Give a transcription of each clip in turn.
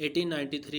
1893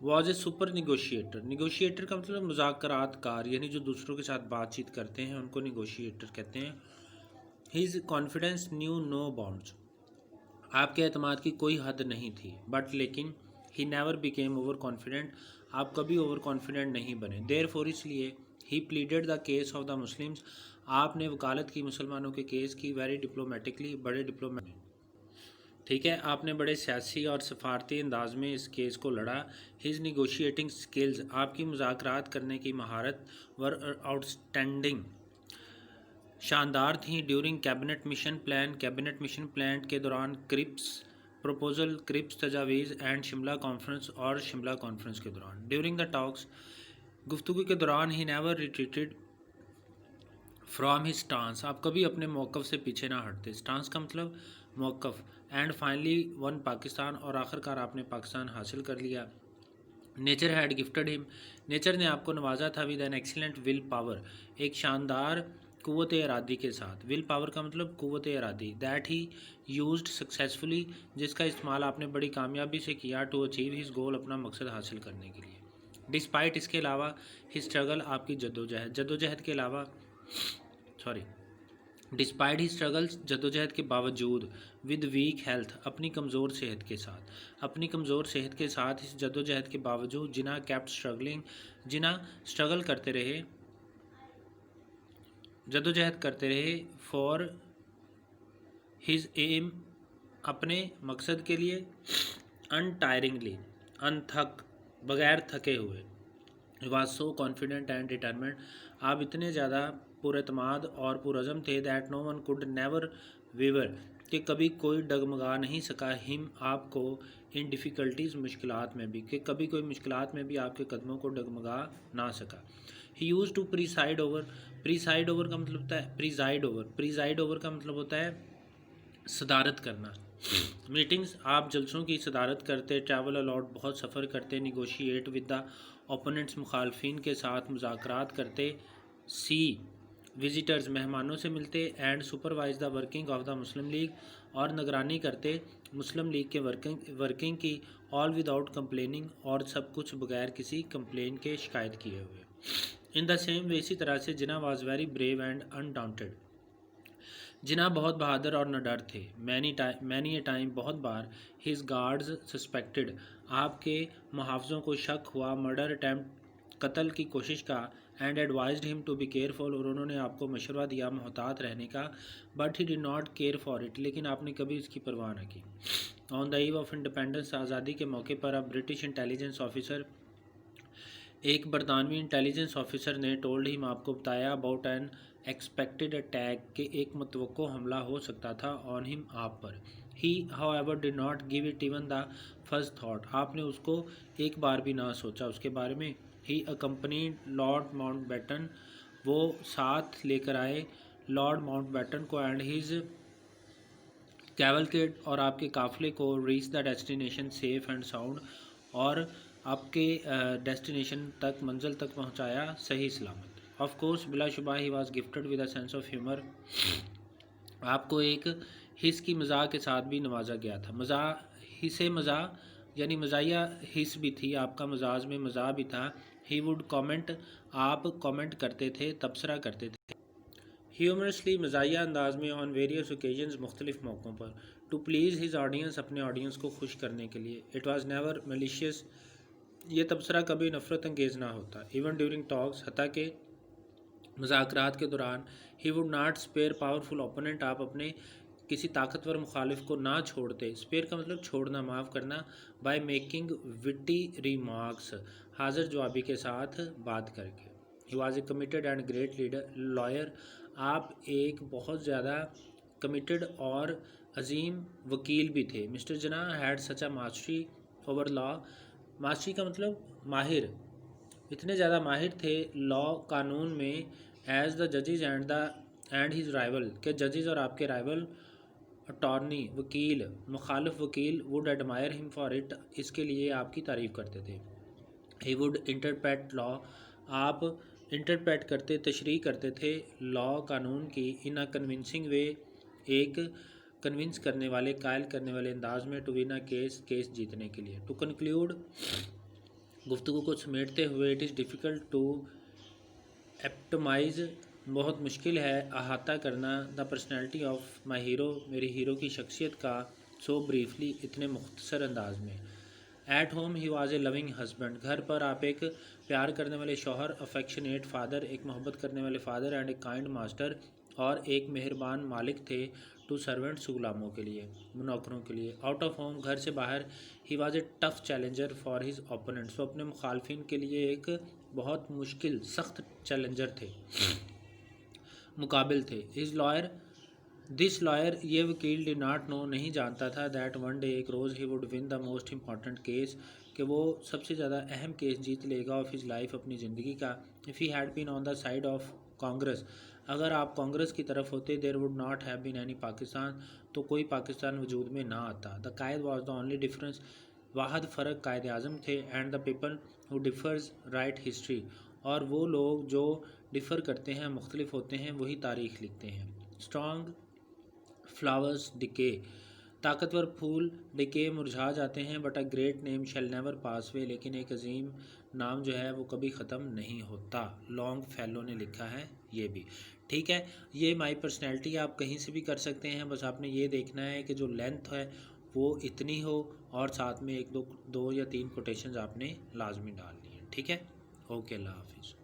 was a super negotiator. Negotiator کا مطلب مذاکرات کار، یعنی جو دوسروں کے ساتھ بات چیت کرتے ہیں ان کو نیگوشیٹر کہتے ہیں. His confidence knew no bounds. آپ کے اعتماد کی کوئی حد نہیں تھی. بٹ لیکن he never became over confident. آپ کبھی اوور کانفیڈنٹ نہیں بنے. دیر فور اس لیے ہی pleaded the case of the Muslims. آپ نے وکالت کی مسلمانوں کے کیس کی. ویری ڈپلومیٹکلی، بڑے ڈپلومیٹ. ٹھیک ہے، آپ نے بڑے سیاسی اور سفارتی انداز میں اس کیس کو لڑا. His negotiating skills. آپ کی مذاکرات کرنے کی مہارت ور آؤٹ اسٹینڈنگ، شاندار تھیں. During cabinet mission plan. Cabinet mission plan کے دوران کرپس پروپوزل، کرپس تجاویز اینڈ شملہ کانفرنس، اور شملہ کانفرنس کے دوران. ڈیورنگ دا ٹاکس. گفتگو کے دوران he never retreated from his stance. آپ کبھی اپنے موقف سے پیچھے نہ ہٹتے. اسٹانس کا مطلب موقف. And finally one Pakistan. اور آخر کار آپ نے پاکستان حاصل کر لیا. نیچر ہیڈ گفٹڈ ہم. نیچر نے آپ کو نوازا تھا with an excellent will power. ایک شاندار قوت ارادی کے ساتھ. ول پاور کا مطلب قوت ارادی. That he used successfully. جس کا استعمال آپ نے بڑی کامیابی سے کیا. To achieve his goal. اپنا مقصد حاصل کرنے کے لیے. ڈسپائٹ اس کے علاوہ. His struggle. آپ کی جدوجہد. جدوجہد کے علاوہ ڈسپائٹ ہی اسٹرگلز. جدوجہد کے باوجود. With weak health. اپنی کمزور صحت کے ساتھ. اپنی کمزور صحت کے ساتھ اس جدوجہد کے باوجود. جنہ کیپٹ اسٹرگلنگ. جنہ اسٹرگل کرتے رہے، جدوجہد کرتے رہے. For his aim. اپنے مقصد کے لیے. انٹائرنگلی. انتھک، بغیر تھکے ہوئے. Was so confident and determined. آپ اتنے زیادہ پر اعتماد اور پرعزم تھے. That no one could never waver. کہ کبھی کوئی ڈگمگا نہیں سکا. ہم. آپ کو. In difficulties. مشکلات میں بھی. کہ کبھی کوئی مشکلات میں بھی آپ کے قدموں کو ڈگمگا نہ سکا. ہی یوز ٹو پریسائڈ اوور. پریسائڈ اوور کا مطلب ہوتا ہے پریزائڈ اوور. پریزائڈ اوور کا مطلب ہوتا ہے صدارت کرنا. میٹنگز. آپ جلسوں کی صدارت کرتے. Travel allot. بہت سفر کرتے. Negotiate with the opponents. مخالفین کے ساتھ مذاکرات کرتے. سی. وزٹرز. مہمانوں سے ملتے. And supervise the working of the Muslim league. اور نگرانی کرتے مسلم لیگ کے ورکنگ کی. آل ود آؤٹ کمپلیننگ. اور سب کچھ بغیر کسی کمپلین کے، شکایت کیے ہوئے. ان دا سیم وے. اسی طرح سے جناح واز ویری بریو اینڈ انڈاؤنٹڈ. جناح بہت بہادر اور نڈر تھے. Many a time. بہت بار. His guards suspected. آپ کے محافظوں کو شک ہوا. Murder attempt. قتل کی کوشش کا. اینڈ ایڈوائزڈ ہم ٹو بی کیئرفل. اور انہوں نے آپ کو مشورہ دیا محتاط رہنے کا. But he did not care for it. لیکن آپ نے کبھی اس کی پرواہ نہ کی. آن دا ایو آف انڈیپینڈنس. آزادی کے موقع پر. اب برٹش انٹیلیجنس آفیسر. ایک برطانوی انٹیلیجنس آفیسر نے. Told him. آپ کو بتایا. About an expected attack. کہ ایک متوقع حملہ ہو سکتا تھا. آن ہم. آپ پر. He however did not give it even the first thought. آپ نے اس کو ایک بار بھی نہ سوچا اس کے بارے میں. ہی اکمپنیڈ لارڈ ماؤنٹ بیٹن. وہ ساتھ لے کر آئے لارڈ ماؤنٹ بیٹن کو. And his cavalcade. اور آپ کے قافلے کو. Reach the destination safe and sound. اور آپ کے ڈیسٹینیشن تک، منزل تک پہنچایا صحیح سلامت. Of course. بلا شبہ. He was gifted with a sense of humour. آپ کو ایک حس کی مزاح کے ساتھ بھی نوازا گیا تھا. حس مزاح یعنی مزاحیہ حس بھی تھی. آپ کا مزاج میں مزاح بھی تھا. He would comment. آپ کامنٹ کرتے تھے، تبصرہ کرتے تھے. ہیومرسلی. مزاحیہ انداز میں. On various occasions. مختلف موقعوں پر. To please his audience. اپنے آڈینس کو خوش کرنے کے لیے. It was never malicious. یہ تبصرہ کبھی نفرت انگیز نہ ہوتا. Even during talks. حتیٰ کہ مذاکرات کے دوران. He would not spare powerful opponent. آپ اپنے کسی طاقتور مخالف کو نہ چھوڑتے. اسپیئر کا مطلب چھوڑنا، معاف کرنا. By making witty remarks. حاضر جوابی کے ساتھ بات کر کے. He was a committed and great leader lawyer. آپ ایک بہت زیادہ کمیٹڈ اور عظیم وکیل بھی تھے. Mr Jinnah had such a mastery over law. Mastery کا مطلب ماہر. اتنے زیادہ ماہر تھے لا، قانون میں. ایز دا ججز اینڈ ہز رائول. کہ ججز اور آپ کے رائول. اٹارنی. وکیل. مخالف وکیل. Would admire him for it. اس کے لیے آپ کی تعریف کرتے تھے. He would interpret law. آپ انٹرپریٹ کرتے، تشریح کرتے تھے. لا، قانون کی. In a convincing way. ایک کنونس کرنے والے، قائل کرنے والے انداز میں. To win a case. Case جیتنے کے لیے. To conclude. گفتگو کو سمیٹتے ہوئے it is difficult to epitomize, بہت مشکل ہے احاطہ کرنا، the personality of my hero, میرے ہیرو کی شخصیت کا، سو بریفلی، اتنے مختصر انداز میں۔ At home he was a loving husband, گھر پر آپ ایک پیار کرنے والے شوہر، افیکشنیٹ فادر، ایک محبت کرنے والے father, and a kind master, اور ایک مہربان مالک تھے، ٹو سرونٹس، غلاموں کے لیے، نوکروں کے لیے۔ آؤٹ آف ہوم، گھر سے باہر، ہی was a tough challenger for his opponents, وہ اپنے مخالفین کے لیے ایک بہت مشکل سخت چیلنجر تھے، مقابل تھے۔ ہز لائر، دس لائر، یہ وکیل ڈی ناٹ نو، نہیں جانتا تھا، دیٹ ون ڈے، ایک روز، he would win the most important case, کہ وہ سب سے زیادہ اہم کیس جیت لے گا، آف ہز لائف، اپنی زندگی کا۔ If he had been on the side of Congress, اگر آپ کانگریس کی طرف ہوتے، there would not have been any Pakistan, تو کوئی پاکستان وجود میں نہ آتا۔ دا قائد واز دا اونلی ڈفرینس، واحد فرق قائد اعظم تھے، and the people who differs right history, اور وہ لوگ جو ڈفر کرتے ہیں، مختلف ہوتے ہیں، وہی تاریخ لکھتے ہیں۔ اسٹرانگ فلاورز ڈکے، طاقتور پھول ڈکے، مرجھا جاتے ہیں، but a great name shall never pass away, لیکن ایک عظیم نام جو ہے وہ کبھی ختم نہیں ہوتا۔ لانگ فیلو نے لکھا ہے یہ بھی، ٹھیک ہے۔ یہ مائی پرسنالٹی آپ کہیں سے بھی کر سکتے ہیں، بس آپ نے یہ دیکھنا ہے کہ جو لینتھ ہے وہ اتنی ہو، اور ساتھ میں ایک دو یا تین کوٹیشنز آپ نے لازمی ڈالنی ہیں، ٹھیک ہے۔ اوکے، اللہ حافظ۔